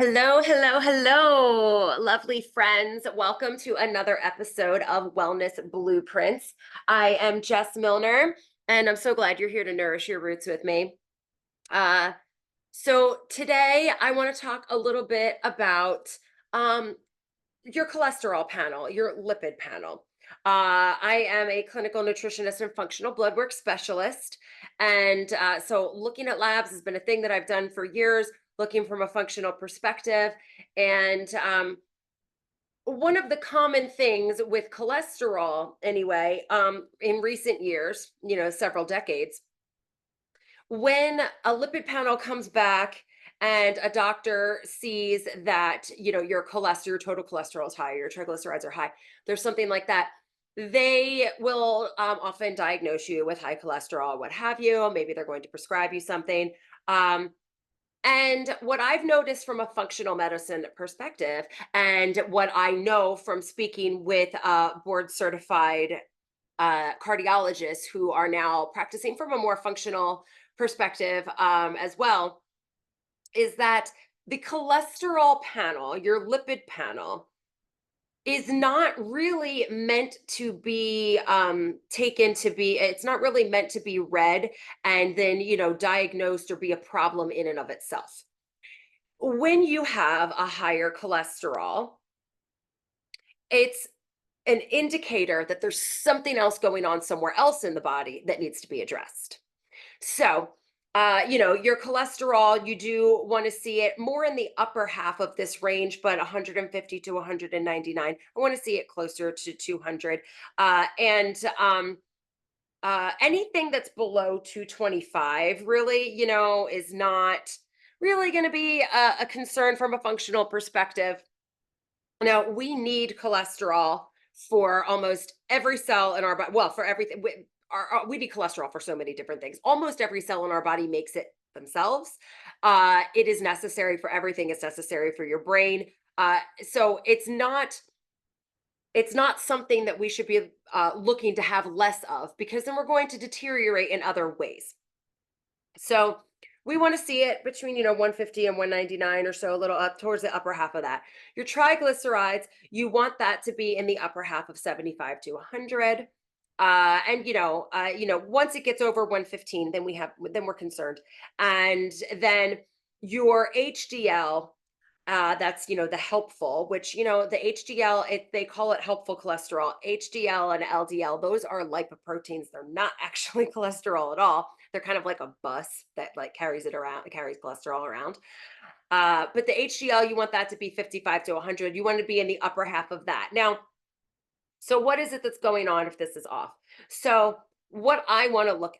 Hello, hello, hello, lovely friends. Welcome to another episode of Wellness Blueprints. I am Jess Milner, and I'm so glad you're here to nourish your roots with me. Uh, so today I want to talk a little bit about um, your cholesterol panel, your lipid panel. I am a clinical nutritionist and functional blood work specialist. And so looking at labs has been a thing that I've done for years, looking from a functional perspective. And one of the common things with cholesterol, anyway, in recent years, several decades, when a lipid panel comes back and a doctor sees that your total cholesterol is high, your triglycerides are high, there's something like that, they will often diagnose you with high cholesterol, what have you. Maybe they're going to prescribe you something. Um, and what I've noticed from a functional medicine perspective, and what I know from speaking with board certified cardiologists who are now practicing from a more functional perspective as well, is that the cholesterol panel, your lipid panel, is not really meant to be taken to be, it's not really meant to be read and then, diagnosed or be a problem in and of itself. When you have a higher cholesterol, it's an indicator that there's something else going on somewhere else in the body that needs to be addressed. So, your cholesterol, you do want to see it more in the upper half of this range, but 150 to 199. I want to see it closer to 200. And anything that's below 225 really, is not really going to be a concern from a functional perspective. Now, we need cholesterol for almost every cell in our body. Well, for everything. We need cholesterol for so many different things. Almost every cell in our body makes it themselves. It is necessary for everything. It's necessary for your brain. So it's not something that we should be looking to have less of, because then we're going to deteriorate in other ways. So we want to see it between, 150 and 199 or so, a little up towards the upper half of that. Your triglycerides, you want that to be in the upper half of 75 to 100. And once it gets over 115, then we're concerned. And then your HDL, that's the helpful, which the HDL, they call it helpful cholesterol. HDL and LDL, those are lipoproteins. They're not actually cholesterol at all. They're kind of like a bus that like carries cholesterol around. But the HDL, you want that to be 55 to 100. You want to be in the upper half of that. Now, so what is it that's going on if this is off? So what I want to look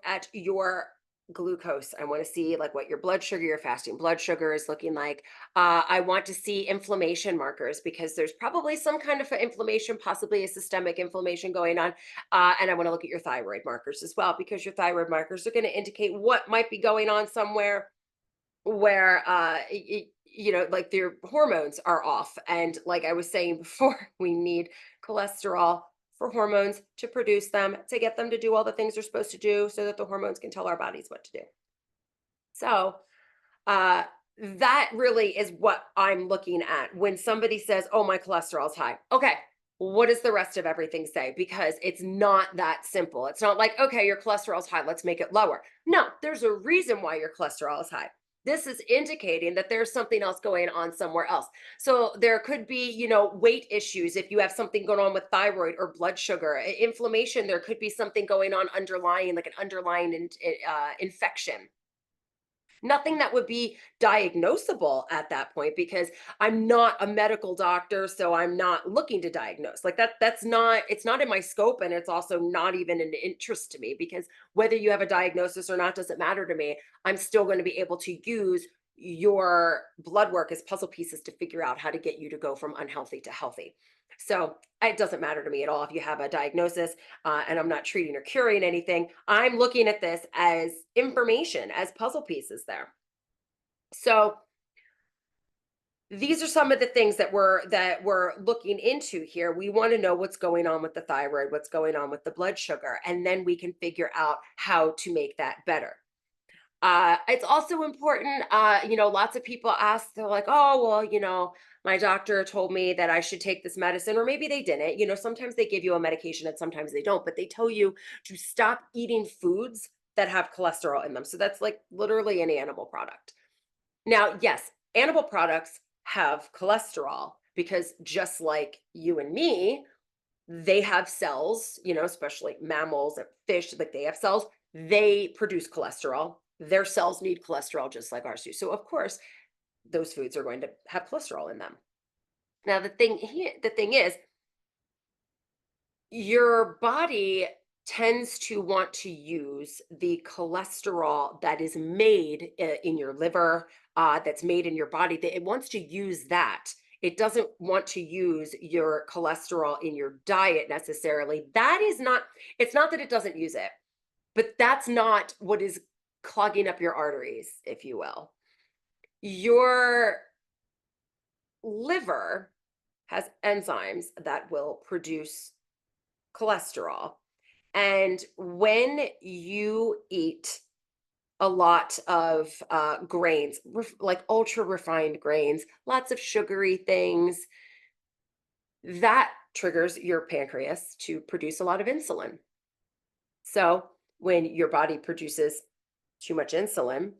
at your glucose. I want to see like what your blood sugar, your fasting blood sugar is looking like. I want to see inflammation markers, because there's probably some kind of inflammation, possibly a systemic inflammation going on. And I want to look at your thyroid markers as well, because your thyroid markers are going to indicate what might be going on somewhere where like their hormones are off. And like I was saying before, we need cholesterol for hormones to produce them, to get them to do all the things they're supposed to do, so that the hormones can tell our bodies what to do. So uh that really is what I'm looking at when somebody says, oh, my cholesterol's high. Okay, what does the rest of everything say? Because it's not that simple. It's not like, okay, your cholesterol's high, let's make it lower. No, there's a reason why your cholesterol is high. This is indicating that there's something else going on somewhere else. So there could be, weight issues. If you have something going on with thyroid or blood sugar, inflammation, there could be something going on underlying, like an underlying infection. Nothing that would be diagnosable at that point, because I'm not a medical doctor, so I'm not looking to diagnose. Like that's not, it's not in my scope, and it's also not even an interest to me, because whether you have a diagnosis or not doesn't matter to me. I'm still going to be able to use your blood work as puzzle pieces to figure out how to get you to go from unhealthy to healthy. So it doesn't matter to me at all if you have a diagnosis, and I'm not treating or curing anything. I'm looking at this as information, as puzzle pieces there. So these are some of the things that we're looking into here. We want to know what's going on with the thyroid, what's going on with the blood sugar, and then we can figure out how to make that better. It's also important, lots of people ask, they're like, oh, well, my doctor told me that I should take this medicine, or maybe they didn't. Sometimes they give you a medication and sometimes they don't, but they tell you to stop eating foods that have cholesterol in them. So that's like literally any animal product. Now, yes, animal products have cholesterol because just like you and me, they have cells, especially mammals and fish, like they have cells, they produce cholesterol. Their cells need cholesterol just like ours do. So of course, those foods are going to have cholesterol in them. Now the thing is, your body tends to want to use the cholesterol that is made in your liver, that's made in your body. That it wants to use that. It doesn't want to use your cholesterol in your diet necessarily. That is not, it's not that it doesn't use it, but that's not what is clogging up your arteries, if you will. Your liver has enzymes that will produce cholesterol. And when you eat a lot of grains, like ultra refined grains, lots of sugary things, that triggers your pancreas to produce a lot of insulin. So when your body produces too much insulin,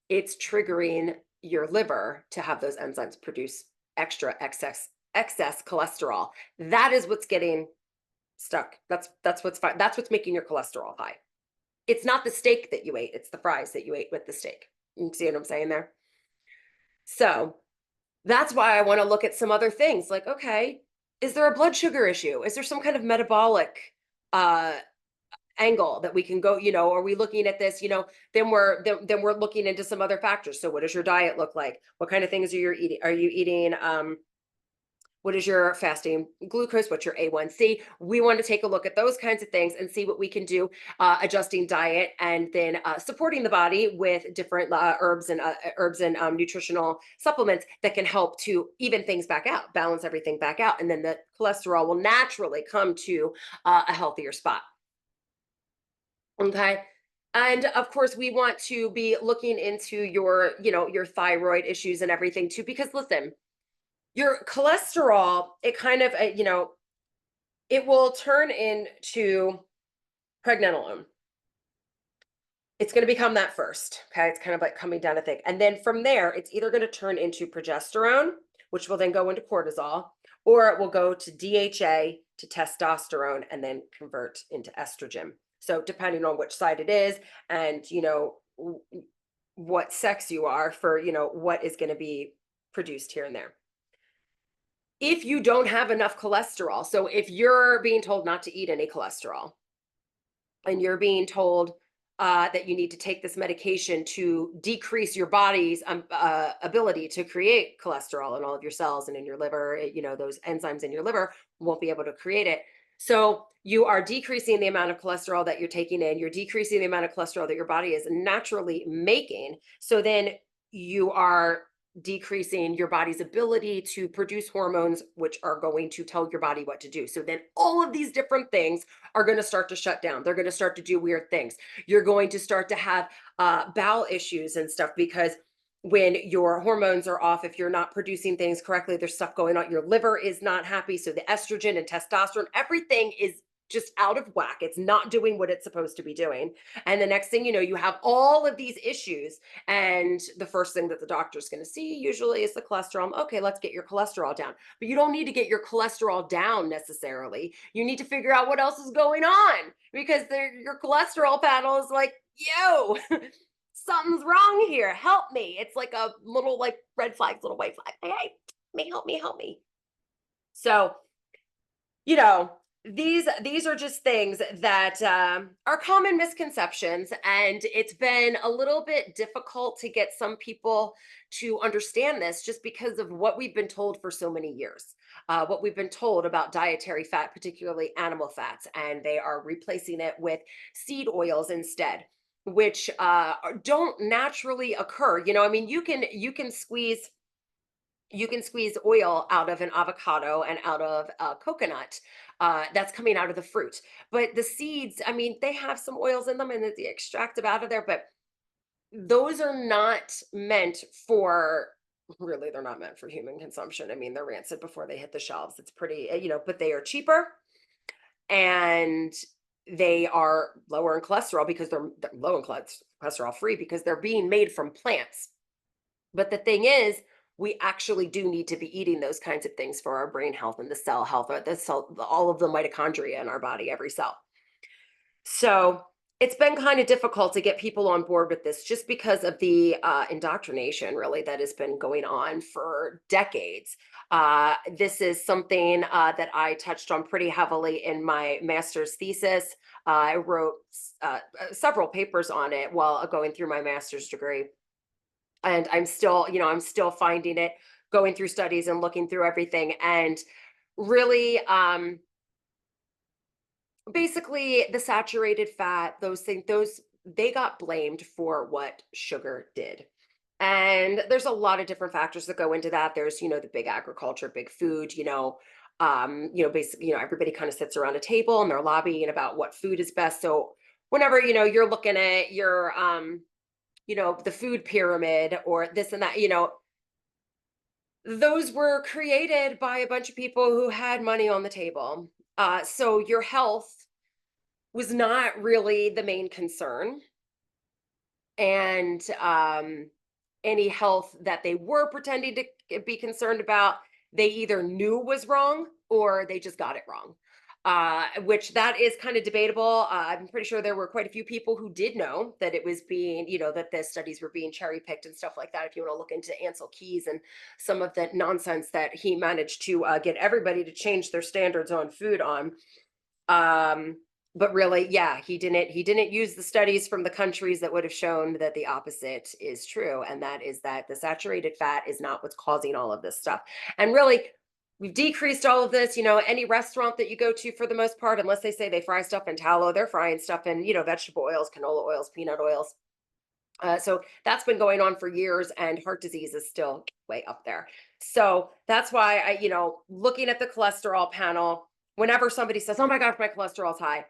it's triggering your liver to have those enzymes produce excess cholesterol. That is what's getting stuck. That's what's fine. That's what's making your cholesterol high. It's not the steak that you ate, it's the fries that you ate with the steak. You see what I'm saying there? So that's why I want to look at some other things like, okay, is there a blood sugar issue? Is there some kind of metabolic uh angle that we can go, are we looking at this, then we're looking into some other factors. So what does your diet look like? What kind of things are you eating? Are you eating what is your fasting glucose? What's your A1C? We want to take a look at those kinds of things and see what we can do, adjusting diet and then supporting the body with different herbs and nutritional supplements that can help to even things back out, balance everything back out, and then the cholesterol will naturally come to a healthier spot. Okay. And of course, we want to be looking into your thyroid issues and everything too, because listen, your cholesterol, it kind of, it will turn into pregnenolone. It's going to become that first. Okay. It's kind of like coming down a thing. And then from there, it's either going to turn into progesterone, which will then go into cortisol, or it will go to DHA to testosterone and then convert into estrogen. So depending on which side it is and, what sex you are for, what is going to be produced here and there. If you don't have enough cholesterol, so if you're being told not to eat any cholesterol, and you're being told that you need to take this medication to decrease your body's ability to create cholesterol in all of your cells and in your liver, those enzymes in your liver won't be able to create it. So you are decreasing the amount of cholesterol that you're taking in, you're decreasing the amount of cholesterol that your body is naturally making. So then you are decreasing your body's ability to produce hormones, which are going to tell your body what to do. So then all of these different things are going to start to shut down. They're going to start to do weird things. You're going to start to have bowel issues and stuff because when your hormones are off, if you're not producing things correctly, there's stuff going on. Your liver is not happy. So the estrogen and testosterone, everything is just out of whack. It's not doing what it's supposed to be doing. And the next thing you know, you have all of these issues. And the first thing that the doctor's going to see usually is the cholesterol. Okay, let's get your cholesterol down. But you don't need to get your cholesterol down necessarily. You need to figure out what else is going on because your cholesterol panel is like, yo, something's wrong here. Help me. It's like a little like red flag, little white flag. Hey, help me, help me. So, you know, these are just things that are common misconceptions, and it's been a little bit difficult to get some people to understand this just because of what we've been told for so many years. What we've been told about dietary fat, particularly animal fats, and they are replacing it with seed oils instead, which don't naturally occur. I mean, you can squeeze oil out of an avocado and out of coconut that's coming out of the fruit. But the seeds, I mean, they have some oils in them and they extract them out of there, but those are not meant for really, they're not meant for human consumption. I mean, they're rancid before they hit the shelves. It's pretty, but they are cheaper and they are lower in cholesterol because they're low in cholesterol free because they're being made from plants. But the thing is, we actually do need to be eating those kinds of things for our brain health and the cell health, or the cell, all of the mitochondria in our body, every cell. So it's been kind of difficult to get people on board with this just because of the indoctrination, really, that has been going on for decades. This is something that I touched on pretty heavily in my master's thesis. I wrote several papers on it while going through my master's degree. And I'm still finding it, going through studies and looking through everything. And really, basically the saturated fat, those things, those they got blamed for what sugar did. And there's a lot of different factors that go into that. There's, the big agriculture, big food, basically, everybody kind of sits around a table and they're lobbying about what food is best. So whenever, you're looking at your the food pyramid or this and that, those were created by a bunch of people who had money on the table. So your health was not really the main concern. And any health that they were pretending to be concerned about, they either knew was wrong or they just got it wrong. Which that is kind of debatable. I'm pretty sure there were quite a few people who did know that it was being, that the studies were being cherry picked and stuff like that. If you want to look into Ansel Keys and some of the nonsense that he managed to get everybody to change their standards on food on, but really, yeah, he didn't use the studies from the countries that would have shown that the opposite is true, and that is that the saturated fat is not what's causing all of this stuff. And really, we've decreased all of this. Any restaurant that you go to, for the most part, unless they say they fry stuff in tallow, they're frying stuff in, vegetable oils, canola oils, peanut oils. So that's been going on for years, and heart disease is still way up there. So that's why looking at the cholesterol panel, whenever somebody says, "Oh my gosh, my cholesterol's high,"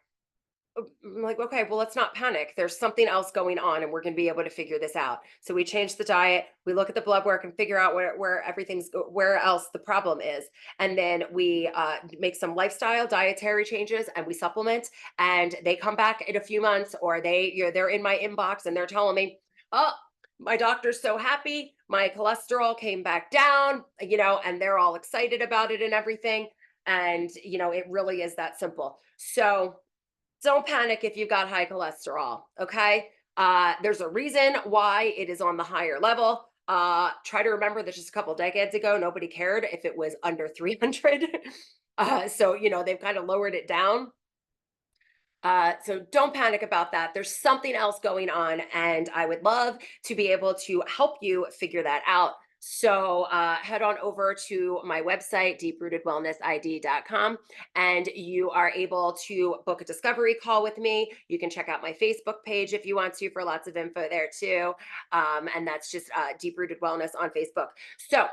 I'm like, okay, well, let's not panic. There's something else going on, and we're going to be able to figure this out. So we change the diet, we look at the blood work, and figure out where else the problem is, and then we make some lifestyle dietary changes, and we supplement. And they come back in a few months, or they're in my inbox, and they're telling me, "Oh, my doctor's so happy, my cholesterol came back down," and they're all excited about it and everything. And it really is that simple. So don't panic if you've got high cholesterol, okay? There's a reason why it is on the higher level. Try to remember that just a couple decades ago, nobody cared if it was under 300. So, they've kind of lowered it down. So don't panic about that. There's something else going on, and I would love to be able to help you figure that out. So head on over to my website, deeprootedwellnessid.com, and you are able to book a discovery call with me. You can check out my Facebook page if you want to, for lots of info there too. And that's just Deep Rooted Wellness on Facebook. So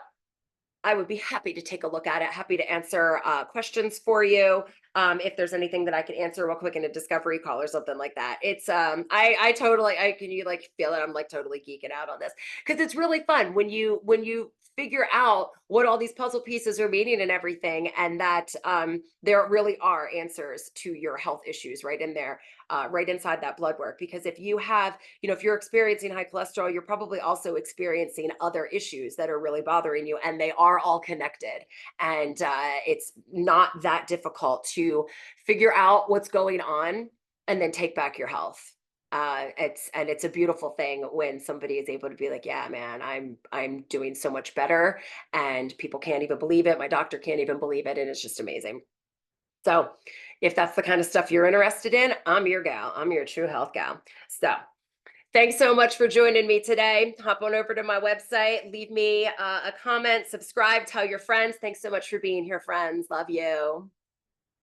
I would be happy to take a look at it, happy to answer questions for you. If there's anything that I could answer real quick in a discovery call or something like that. It's I totally, can you like feel it? I'm like totally geeking out on this because it's really fun when you figure out what all these puzzle pieces are meaning and everything, and that there really are answers to your health issues right in there, right inside that blood work. Because if you have, if you're experiencing high cholesterol, you're probably also experiencing other issues that are really bothering you, and they are all connected. And it's not that difficult to figure out what's going on and then take back your health. It's a beautiful thing when somebody is able to be like, yeah, man, I'm doing so much better, and people can't even believe it. My doctor can't even believe it, and it's just amazing. So if that's the kind of stuff you're interested in, I'm your gal. I'm your true health gal. So thanks so much for joining me today. Hop on over to my website, leave me a comment, subscribe, tell your friends. Thanks so much for being here, friends. Love you.